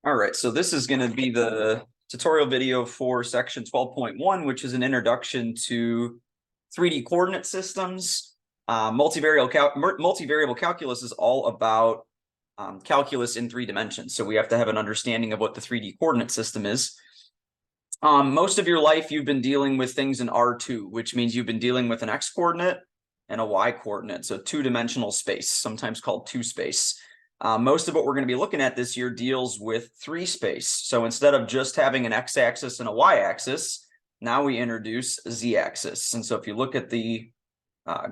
All right, so this is going to be the tutorial video for section 12.1, which is an introduction to 3D coordinate systems. Multivariable calculus is all about calculus in 3 dimensions. So we have to have an understanding of what the 3D coordinate system is. Most of your life, you've been dealing with things in R2, which means you've been dealing with an X coordinate and a Y coordinate. So 2-dimensional space, sometimes called 2 space. Most of what we're going to be looking at this year deals with 3 space. So instead of just having an x-axis and a y-axis, now we introduce a z-axis. And so if you look at the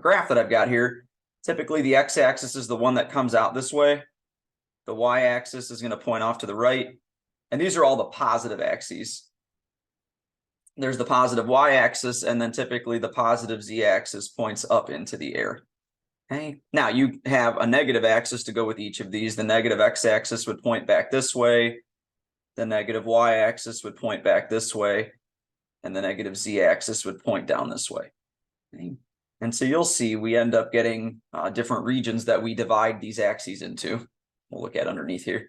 graph that I've got here, typically the x-axis is the one that comes out this way. The y-axis is going to point off to the right. And these are all the positive axes. There's the positive y-axis, and then typically the positive z-axis points up into the air. Okay. Now you have a negative axis to go with each of these. The negative x-axis would point back this way. The negative y-axis would point back this way. And the negative z-axis would point down this way. Okay. And so you'll see we end up getting different regions that we divide these axes into. We'll look at underneath here.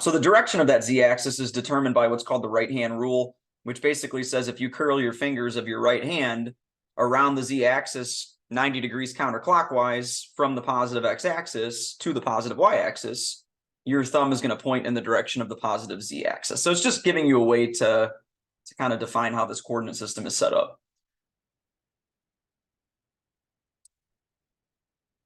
So the direction of that z-axis is determined by what's called the right-hand rule, which basically says if you curl your fingers of your right hand around the z-axis 90 degrees counterclockwise from the positive x-axis to the positive y-axis, your thumb is going to point in the direction of the positive z-axis. So it's just giving you a way to kind of define how this coordinate system is set up.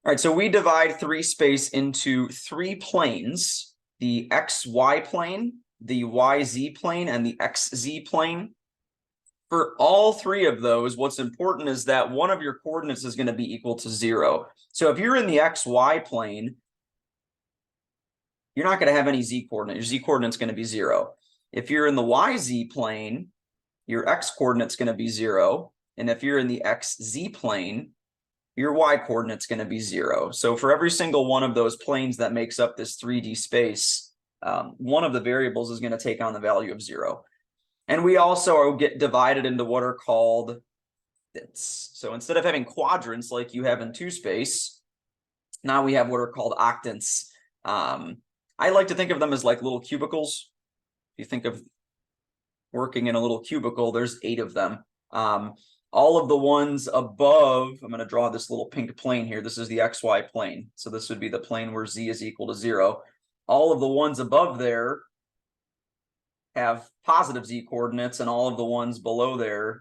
All right, so we divide 3 space into 3 planes: the xy plane, the yz plane, and the xz plane. For all 3 of those, what's important is that one of your coordinates is going to be equal to 0. So if you're in the xy plane, you're not going to have any z coordinate. Your z coordinate's going to be 0. If you're in the yz plane, your x coordinate's going to be 0. And if you're in the xz plane, your y coordinate's going to be 0. So for every single one of those planes that makes up this 3D space, one of the variables is going to take on the value of 0. And we also get divided into what are called octants. So instead of having quadrants like you have in 2 space, now we have what are called octants. I like to think of them as like little cubicles. If you think of working in a little cubicle, there's 8 of them. All of the ones above, I'm going to draw this little pink plane here. This is the XY plane. So this would be the plane where z is equal to 0. All of the ones above there have positive z coordinates, and all of the ones below there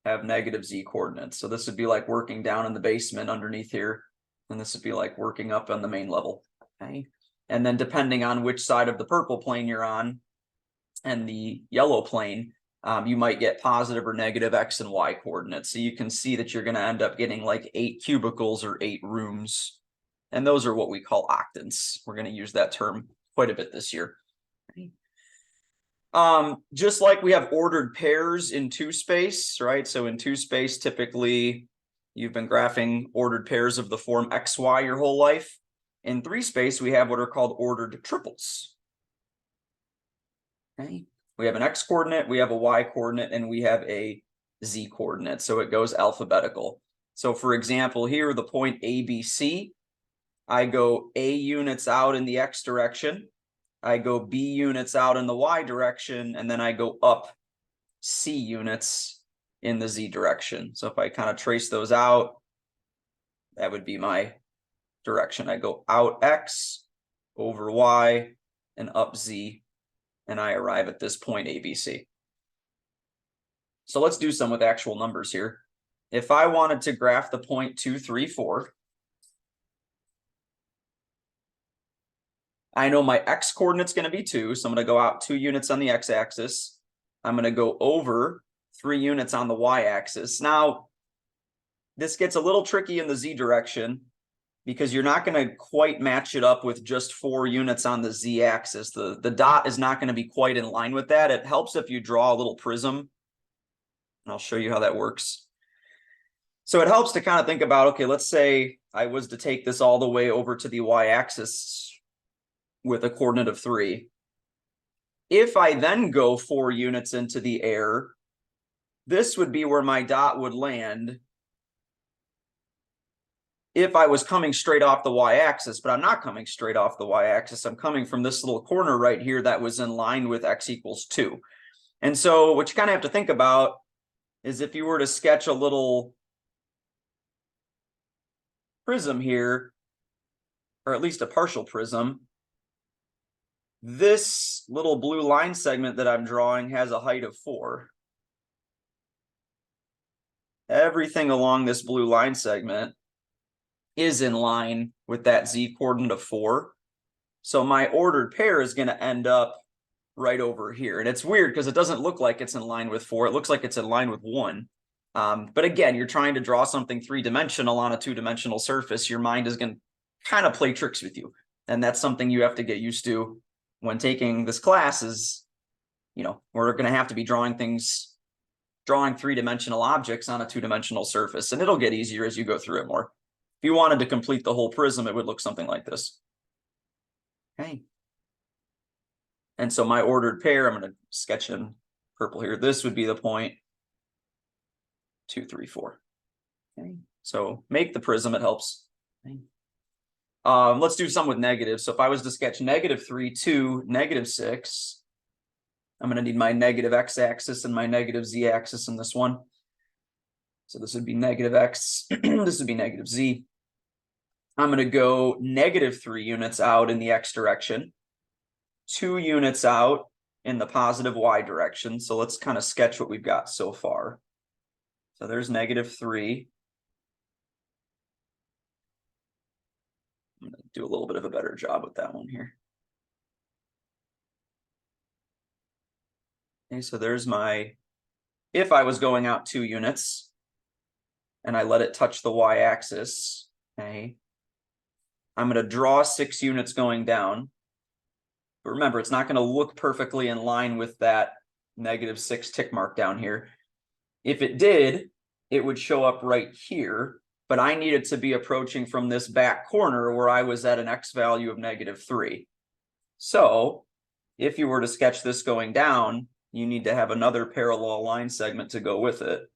have negative z coordinates. So this would be like working down in the basement underneath here, and this would be like working up on the main level. Okay. And then depending on which side of the purple plane you're on and the yellow plane, you might get positive or negative x and y coordinates. So you can see that you're going to end up getting like 8 cubicles or 8 rooms. And those are what we call octants. We're going to use that term quite a bit this year. Okay. Just like we have ordered pairs in 2 space, right? So in 2 space, typically you've been graphing ordered pairs of the form XY your whole life. In 3 space, we have what are called ordered triples. Okay. We have an X coordinate, we have a Y coordinate, and we have a Z coordinate. So it goes alphabetical. So for example, here, the point ABC, I go A units out in the X direction. I go B units out in the Y direction, and then I go up C units in the Z direction. So if I kind of trace those out, that would be my direction. I go out X, over Y, and up Z, and I arrive at this point ABC. So let's do some with actual numbers here. If I wanted to graph the point 2, 3, 4, I know my X coordinate's going to be 2, so I'm going to go out 2 units on the X-axis. I'm going to go over 3 units on the Y-axis. Now, this gets a little tricky in the Z direction because you're not going to quite match it up with just 4 units on the Z-axis. The dot is not going to be quite in line with that. It helps if you draw a little prism, and I'll show you how that works. So it helps to kind of think about, okay, let's say I was to take this all the way over to the Y-axis with a coordinate of 3. If I then go 4 units into the air, this would be where my dot would land if I was coming straight off the y-axis, but I'm not coming straight off the y-axis. I'm coming from this little corner right here that was in line with x equals 2. And so what you kind of have to think about is if you were to sketch a little prism here, or at least a partial prism, this little blue line segment that I'm drawing has a height of 4. Everything along this blue line segment is in line with that z coordinate of 4. So my ordered pair is going to end up right over here. And it's weird because it doesn't look like it's in line with 4. It looks like it's in line with 1. But again, you're trying to draw something three-dimensional on a two-dimensional surface. Your mind is going to kind of play tricks with you. And that's something you have to get used to when taking this class is, you know, we're going to have to be drawing three-dimensional objects on a two-dimensional surface. And it'll get easier as you go through it more. If you wanted to complete the whole prism, it would look something like this. Okay. And so my ordered pair, I'm going to sketch in purple here. This would be the point 2, 3, 4. Okay. So make the prism, it helps. Okay. Let's do some with negatives. So if I was to sketch -3, 2, -6, I'm going to need my negative x-axis and my negative z-axis in this one. So this would be negative x, this would be negative z. I'm going to go -3 units out in the x direction, 2 units out in the positive y direction. So let's kind of sketch what we've got so far. So there's -3. I'm going to do a little bit of a better job with that one here. Okay, so there's my, if I was going out 2 units and I let it touch the y-axis, okay, I'm going to draw 6 units going down. But remember, it's not going to look perfectly in line with that -6 tick mark down here. If it did, it would show up right here, but I needed to be approaching from this back corner where I was at an x value of -3. So if you were to sketch this going down, you need to have another parallel line segment to go with it.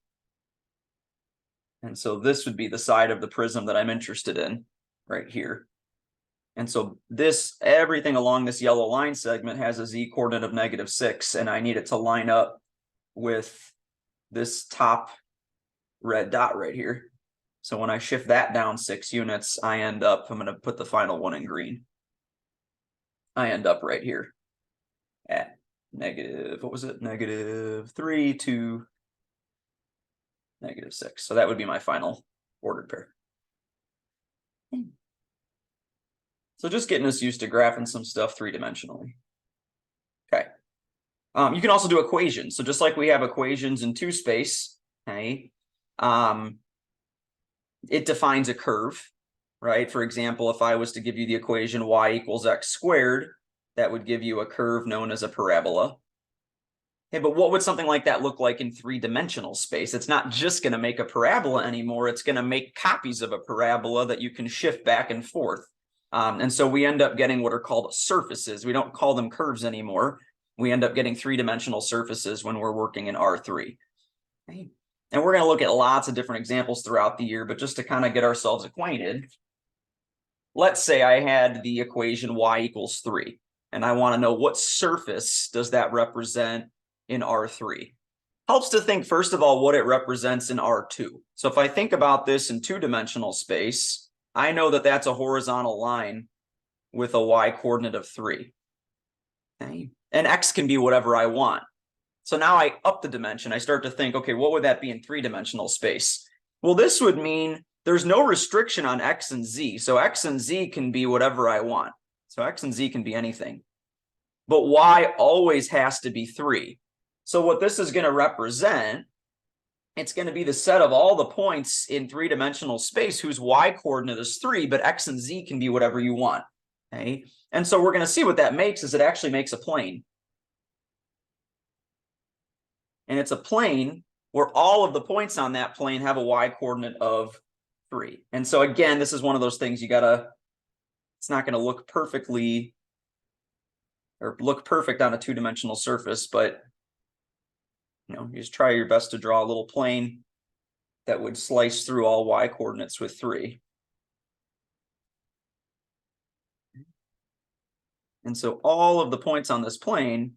And so this would be the side of the prism that I'm interested in right here. And so this, everything along this yellow line segment has a z coordinate of -6, and I need it to line up with this top red dot right here. So when I shift that down 6 units, I end up, I'm going to put the final one in green. I end up right here at what was it? -3 to -6. So that would be my final ordered pair. So just getting us used to graphing some stuff three-dimensionally. Okay. You can also do equations. So just like we have equations in 2 space, okay, it defines a curve, right? For example, if I was to give you the equation y = x squared, that would give you a curve known as a parabola. Okay, but what would something like that look like in 3-dimensional space? It's not just going to make a parabola anymore. It's going to make copies of a parabola that you can shift back and forth. And so we end up getting what are called surfaces. We don't call them curves anymore. We end up getting 3-dimensional surfaces when we're working in R3. Okay. And we're going to look at lots of different examples throughout the year, but just to kind of get ourselves acquainted, let's say I had the equation y = 3, and I want to know what surface does that represent in R3. Helps to think, first of all, what it represents in R2. So if I think about this in 2-dimensional space, I know that that's a horizontal line with a y coordinate of 3. Okay. And x can be whatever I want. So now I up the dimension. I start to think, okay, what would that be in 3-dimensional space? Well, this would mean there's no restriction on x and z. So x and z can be whatever I want. So x and z can be anything. But y always has to be 3. So what this is going to represent, it's going to be the set of all the points in 3-dimensional space whose y coordinate is 3, but x and z can be whatever you want. Okay? And so we're going to see what that makes is it actually makes a plane. And it's a plane where all of the points on that plane have a y coordinate of 3. And so again, this is one of those things you gotta, it's not going to look perfectly or look perfect on a 2-dimensional surface, but you know, you just try your best to draw a little plane that would slice through all y coordinates with 3. And so all of the points on this plane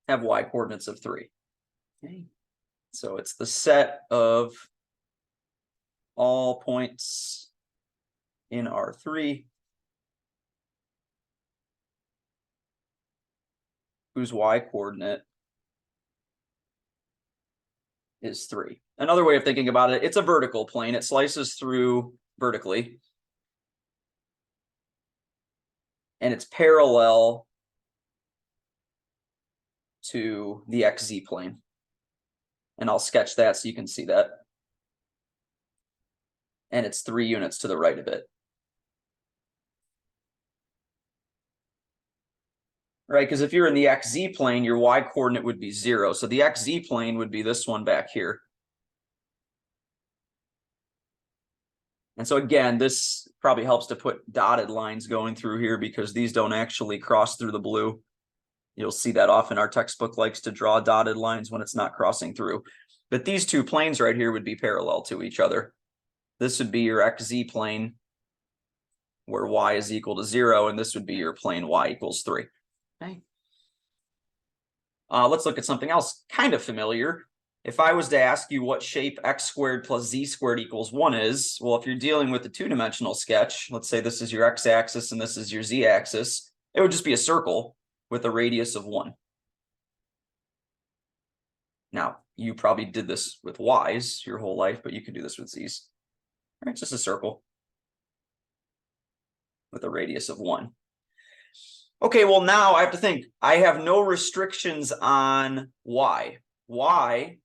have y coordinates of 3. Okay. So it's the set of all points in R3 whose y coordinate is 3. Another way of thinking about it, it's a vertical plane. It slices through vertically. And it's parallel to the XZ plane. And I'll sketch that so you can see that. And it's 3 units to the right of it. Right, because if you're in the XZ plane, your y coordinate would be 0. So the XZ plane would be this one back here. And so again, this probably helps to put dotted lines going through here because these don't actually cross through the blue. You'll see that often our textbook likes to draw dotted lines when it's not crossing through. But these two planes right here would be parallel to each other. This would be your XZ plane where y is equal to 0, and this would be your plane y equals 3. Okay. Let's look at something else kind of familiar. If I was to ask you what shape x squared plus z squared equals 1 is, well, if you're dealing with a two-dimensional sketch, let's say this is your x-axis and this is your z-axis, it would just be a circle with a radius of 1. Now, you probably did this with y's your whole life, but you could do this with z's. All right, it's just a circle with a radius of 1. Okay, well, now I have to think. I have no restrictions on y. Y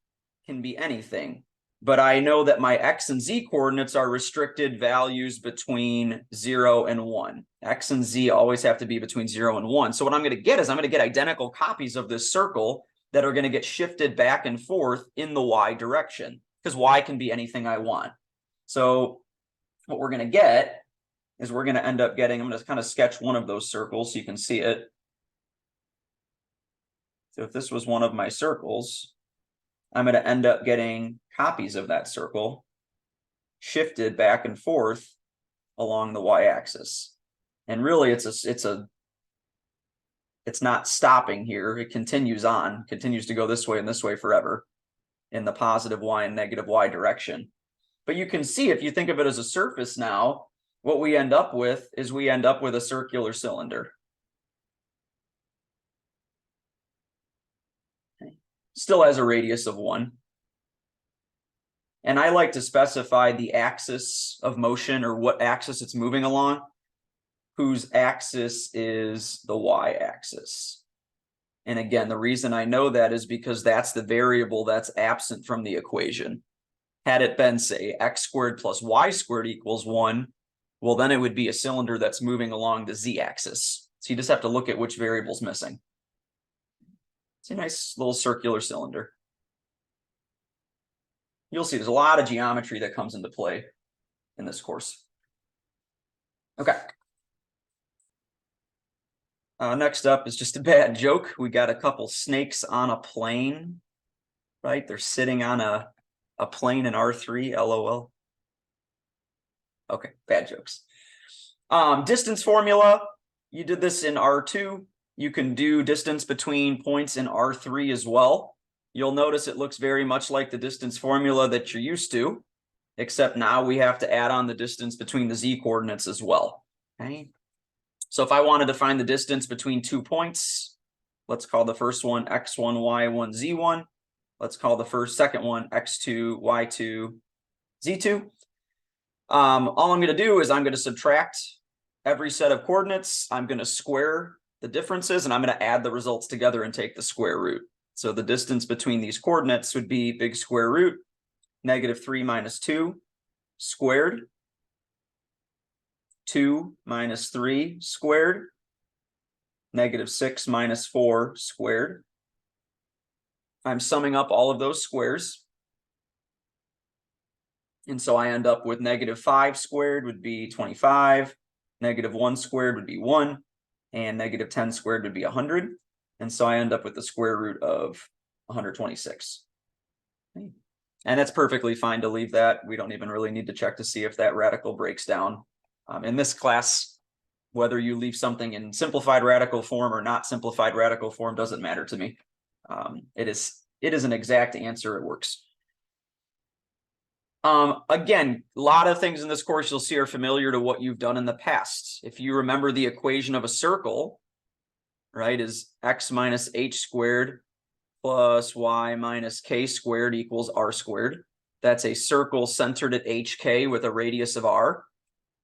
can be anything, but I know that my x and z coordinates are restricted values between 0 and 1. X and z always have to be between 0 and 1. So what I'm going to get is I'm going to get identical copies of this circle that are going to get shifted back and forth in the y direction, because y can be anything I want. So what we're going to get is we're going to end up getting, I'm going to kind of sketch one of those circles so you can see it. So if this was one of my circles, I'm going to end up getting copies of that circle shifted back and forth along the y-axis. And really it's not stopping here. It continues on, continues to go this way and this way forever in the positive y and negative y direction. But you can see, if you think of it as a surface now, what we end up with is we end up with a circular cylinder. Okay. Still has a radius of 1. And I like to specify the axis of motion, or what axis it's moving along, whose axis is the y-axis. And again, the reason I know that is because that's the variable that's absent from the equation. Had it been, say, x squared plus y squared equals 1, well, then it would be a cylinder that's moving along the z-axis. So you just have to look at which variable's missing. It's a nice little circular cylinder. You'll see there's a lot of geometry that comes into play in this course. Okay. Next up is just a bad joke. We got a couple snakes on a plane, right? They're sitting on a plane in R3, LOL. Okay, bad jokes. Distance formula, you did this in R2. You can do distance between points in R3 as well. You'll notice it looks very much like the distance formula that you're used to, except now we have to add on the distance between the z coordinates as well. Okay. So if I wanted to find the distance between 2 points, let's call the first one x1, y1, z1. Let's call the second one x2, y2, z2. All I'm going to do is I'm going to subtract every set of coordinates. I'm going to square the differences, and I'm going to add the results together and take the square root. So the distance between these coordinates would be big square root, -3 minus 2 squared, 2 minus 3 squared, -6 minus 4 squared. I'm summing up all of those squares. And so I end up with -5 squared would be 25, -1 squared would be 1, and -10 squared would be 100. And so I end up with the square root of 126. Okay. And that's perfectly fine to leave that. We don't even really need to check to see if that radical breaks down. In this class, Whether you leave something in simplified radical form or not simplified radical form doesn't matter to me. It is an exact answer. It works. Again, a lot of things in this course you'll see are familiar to what you've done in the past. If you remember the equation of a circle, right, is x minus h squared plus y minus k squared equals r squared. That's a circle centered at hk with a radius of r.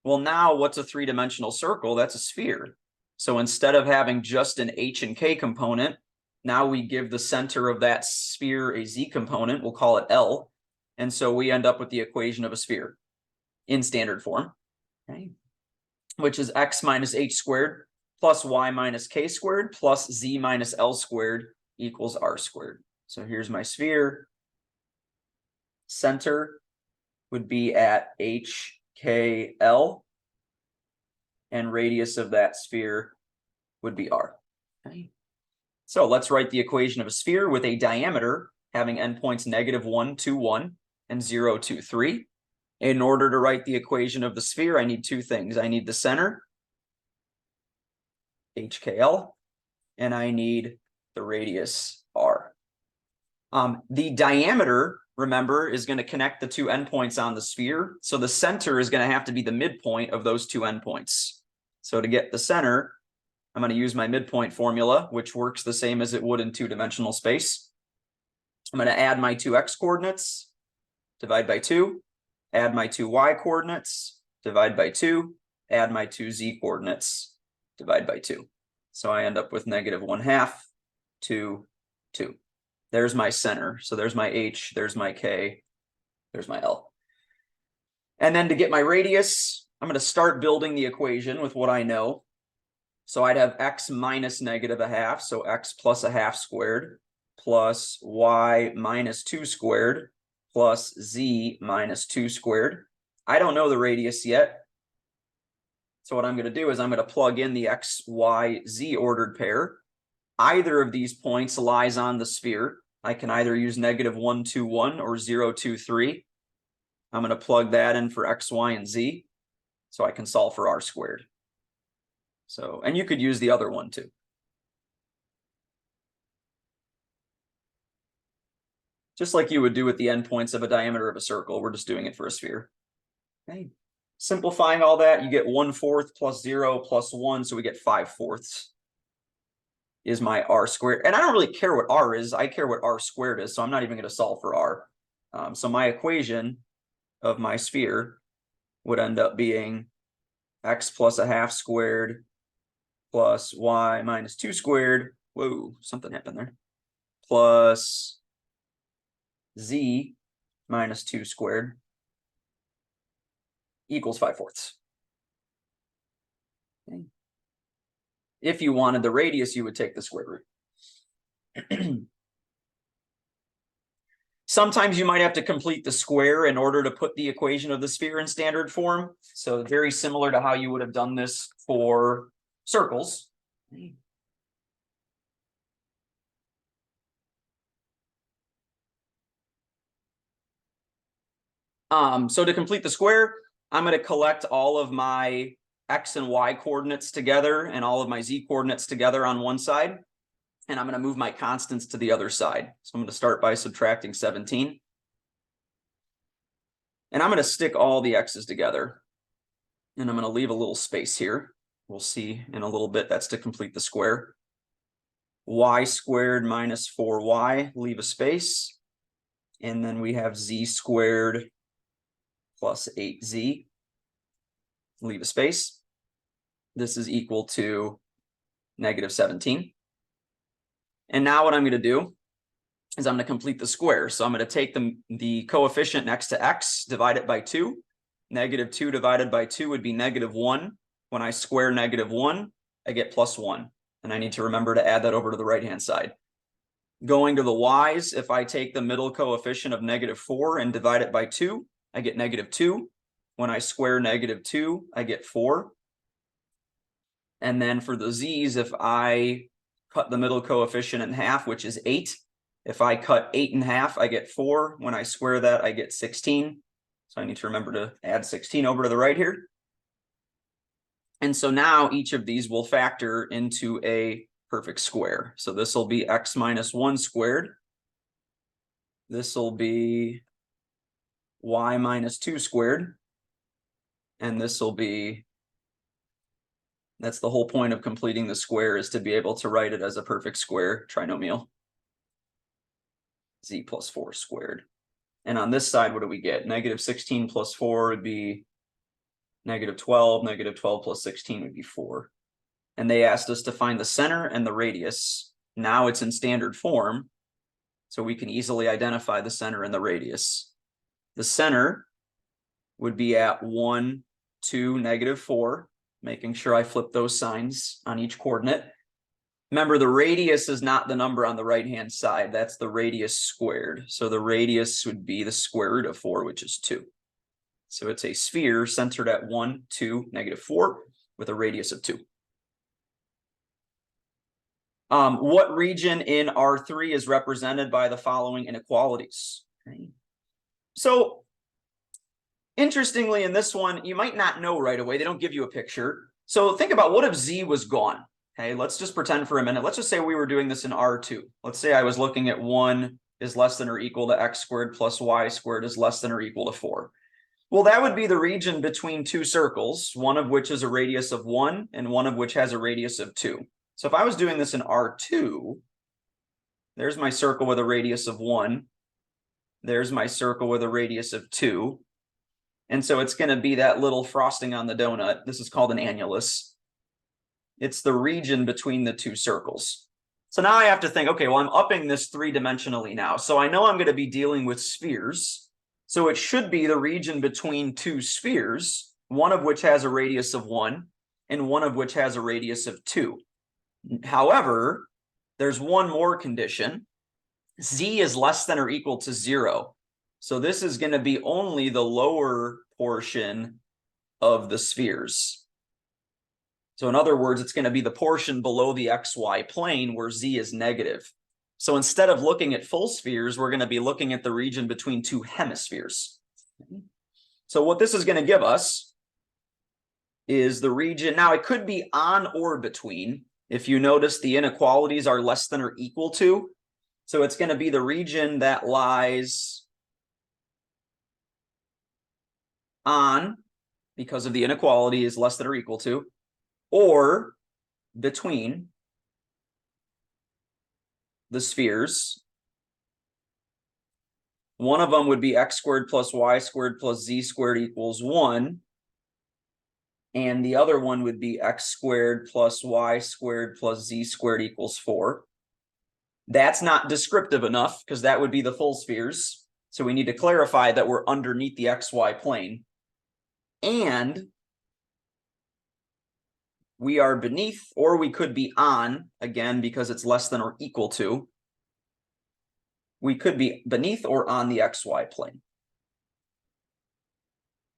Well, now what's a three-dimensional circle? That's a sphere. So instead of having just an h and k component, now we give the center of that sphere a z component. We'll call it L. And so we end up with the equation of a sphere in standard form, okay, which is x minus h squared plus y minus k squared plus z minus L squared equals r squared. So here's my sphere. Center would be at HKL, and radius of that sphere would be r. Okay. So let's write the equation of a sphere with a diameter having endpoints -1, 2, 1, and 0, 2, 3. In order to write the equation of the sphere, I need two things. I need the center, HKL, and I need the radius, r. The diameter, remember, is going to connect the two endpoints on the sphere. So the center is going to have to be the midpoint of those two endpoints. So to get the center, I'm going to use my midpoint formula, which works the same as it would in two-dimensional space. I'm going to add my two x coordinates, divide by 2, add my two y coordinates, divide by 2, add my two z coordinates, divide by 2. So I end up with -1/2, 2, 2. There's my center. So there's my h, there's my k, there's my L. And then to get my radius, I'm going to start building the equation with what I know. So I'd have x minus -1/2, so x plus 1/2 squared, plus y minus 2 squared, plus z minus 2 squared. I don't know the radius yet. So what I'm going to do is I'm going to plug in the x, y, z ordered pair. Either of these points lies on the sphere. I can either use -1, 2, 1 or 0, 2, 3. I'm going to plug that in for x, y, and z. So I can solve for r squared. So, and you could use the other one too. Just like you would do with the endpoints of a diameter of a circle, we're just doing it for a sphere. Okay. Simplifying all that, you get 1/4 plus 0 plus 1, so we get 5/4 is my r squared. And I don't really care what r is, I care what r squared is, so I'm not even going to solve for r. So my equation of my sphere would end up being x plus 1/2 squared plus y minus 2 squared. Whoa, something happened there. Plus z minus 2 squared equals 5/4. Okay. If you wanted the radius, you would take the square root. Sometimes you might have to complete the square in order to put the equation of the sphere in standard form. So very similar to how you would have done this for circles. So to complete the square, I'm going to collect all of my x and y coordinates together and all of my z coordinates together on one side. And I'm going to move my constants to the other side. So I'm going to start by subtracting 17. And I'm going to stick all the x's together. And I'm going to leave a little space here. We'll see in a little bit. That's to complete the square. Y squared minus 4y, leave a space. And then we have z squared plus 8z, leave a space. This is equal to -17. And now what I'm going to do is I'm going to complete the square. So I'm going to take the coefficient next to x, divide it by 2. -2 divided by 2 would be -1. When I square -1, I get +1. And I need to remember to add that over to the right-hand side. Going to the y's, if I take the middle coefficient of -4 and divide it by 2, I get -2. When I square -2, I get 4. And then for the z's, if I cut the middle coefficient in half, which is 8. If I cut 8 in half, I get 4. When I square that, I get 16. So I need to remember to add 16 over to the right here. And so now each of these will factor into a perfect square. So this will be x minus 1 squared. This will be y minus 2 squared. And this will be, that's the whole point of completing the square, is to be able to write it as a perfect square trinomial. Z plus 4 squared. And on this side, what do we get? Negative 16 plus 4 would be negative 12. Negative 12 plus 16 would be 4. And they asked us to find the center and the radius. Now it's in standard form, so we can easily identify the center and the radius. The center would be at 1, 2, negative 4, making sure I flip those signs on each coordinate. Remember, the radius is not the number on the right-hand side. That's the radius squared. So the radius would be the square root of 4, which is 2. So it's a sphere centered at 1, 2, negative 4 with a radius of 2. What region in R3 is represented by the following inequalities? Okay. So interestingly, in this one, you might not know right away. They don't give you a picture. So think about, what if Z was gone? Okay, let's just pretend for a minute. Let's just say we were doing this in R2. Let's say I was looking at 1 is less than or equal to x squared plus y squared is less than or equal to 4. Well, that would be the region between two circles, one of which is a radius of 1 and one of which has a radius of 2. So if I was doing this in R2, there's my circle with a radius of 1. There's my circle with a radius of 2. And so it's going to be that little frosting on the donut. This is called an annulus. It's the region between the two circles. So now I have to think, okay, well, I'm upping this three-dimensionally now. So I know I'm going to be dealing with spheres. So it should be the region between two spheres, one of which has a radius of 1 and one of which has a radius of 2. However, there's one more condition. Z is less than or equal to 0. So this is going to be only the lower portion of the spheres. So in other words, it's going to be the portion below the xy plane where Z is negative. So instead of looking at full spheres, we're going to be looking at the region between two hemispheres. So what this is going to give us is the region. Now it could be on or between. If you notice, the inequalities are less than or equal to. So it's going to be the region that lies on, because of the inequality is less than or equal to, or between the spheres. One of them would be x squared plus y squared plus z squared equals 1. And the other one would be x squared plus y squared plus z squared equals 4. That's not descriptive enough because that would be the full spheres. So we need to clarify that we're underneath the xy plane. And we are beneath, or we could be on, again, because it's less than or equal to. We could be beneath or on the xy plane.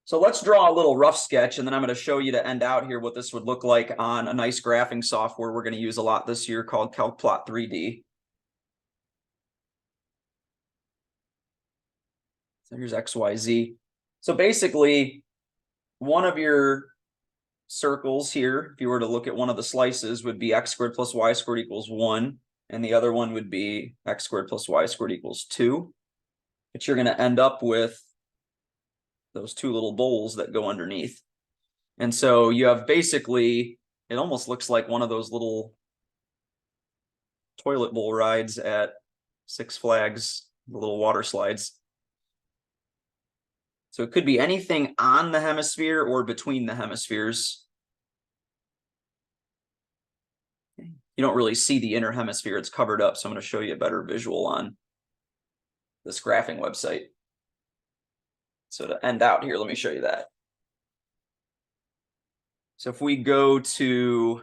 So let's draw a little rough sketch, and then I'm going to show you to end out here what this would look like on a nice graphing software we're going to use a lot this year called CalcPlot 3D. So here's X, Y, Z. So basically, one of your circles here, if you were to look at one of the slices, would be x squared plus y squared equals 1. And the other one would be x squared plus y squared equals 2. But you're going to end up with those two little bowls that go underneath. And so you have basically, it almost looks like one of those little toilet bowl rides at Six Flags, the little water slides. So it could be anything on the hemisphere or between the hemispheres. You don't really see the inner hemisphere, it's covered up. So I'm going to show you a better visual on this graphing website. So to end out here, let me show you that. So if we go to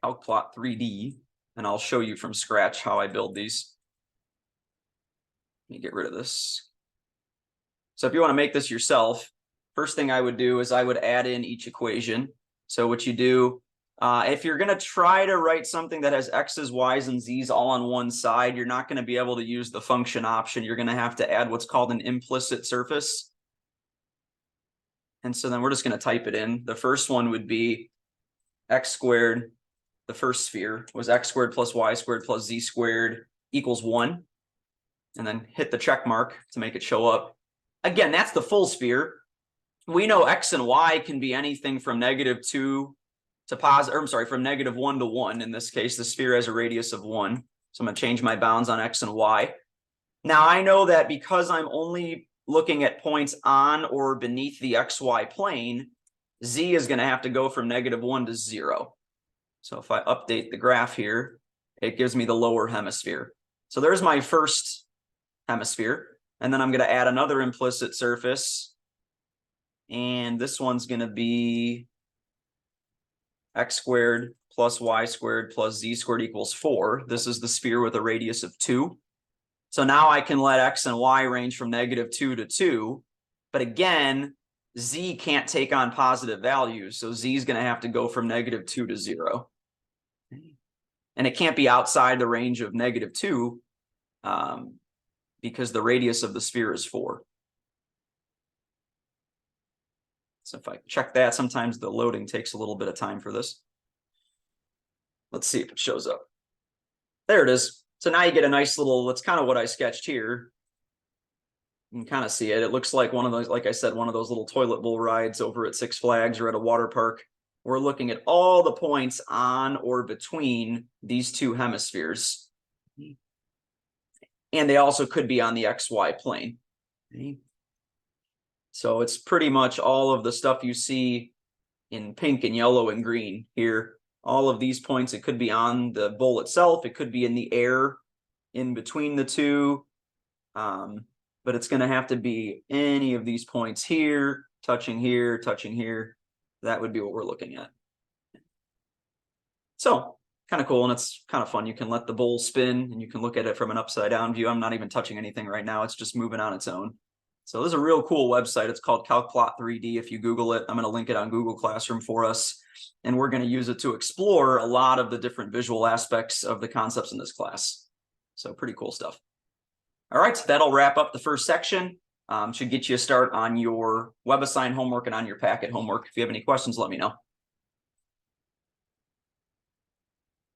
CalcPlot 3D, and I'll show you from scratch how I build these. Let me get rid of this. So if you want to make this yourself, first thing I would do is I would add in each equation. So what you do, if you're going to try to write something that has x's, y's, and z's all on one side, you're not going to be able to use the function option. You're going to have to add what's called an implicit surface. And so then we're just going to type it in. The first one would be x squared. The first sphere was x squared plus y squared plus z squared equals 1. And then hit the check mark to make it show up. Again, that's the full sphere. We know x and y can be anything from -2 to positive, or I'm sorry, from -1 to 1. In this case, the sphere has a radius of 1. So I'm going to change my bounds on x and y. Now I know that because I'm only looking at points on or beneath the xy plane, z is going to have to go from -1 to 0. So if I update the graph here, it gives me the lower hemisphere. So there's my first hemisphere. And then I'm going to add another implicit surface. And this one's going to be x squared plus y squared plus z squared equals 4. This is the sphere with a radius of 2. So now I can let x and y range from -2 to 2. But again, z can't take on positive values. So z is going to have to go from -2 to 0. And it can't be outside the range of -2 because the radius of the sphere is 4. So if I check that, sometimes the loading takes a little bit of time for this. Let's see if it shows up. There it is. So now you get a nice little, that's kind of what I sketched here. You can kind of see it. It looks like one of those, like I said, one of those little toilet bowl rides over at Six Flags or at a water park. We're looking at all the points on or between these two hemispheres. And they also could be on the XY plane. So it's pretty much all of the stuff you see in pink and yellow and green here. All of these points, it could be on the bowl itself. It could be in the air in between the two. But it's going to have to be any of these points here, touching here, touching here. That would be what we're looking at. So kind of cool, and it's kind of fun. You can let the bowl spin, and you can look at it from an upside down view. I'm not even touching anything right now. It's just moving on its own. So this is a real cool website. It's called CalcPlot 3D. If you Google it, I'm going to link it on Google Classroom for us. And we're going to use it to explore a lot of the different visual aspects of the concepts in this class. So pretty cool stuff. All right, that'll wrap up the first section. Should get you a start on your WebAssign homework and on your packet homework. If you have any questions, let me know.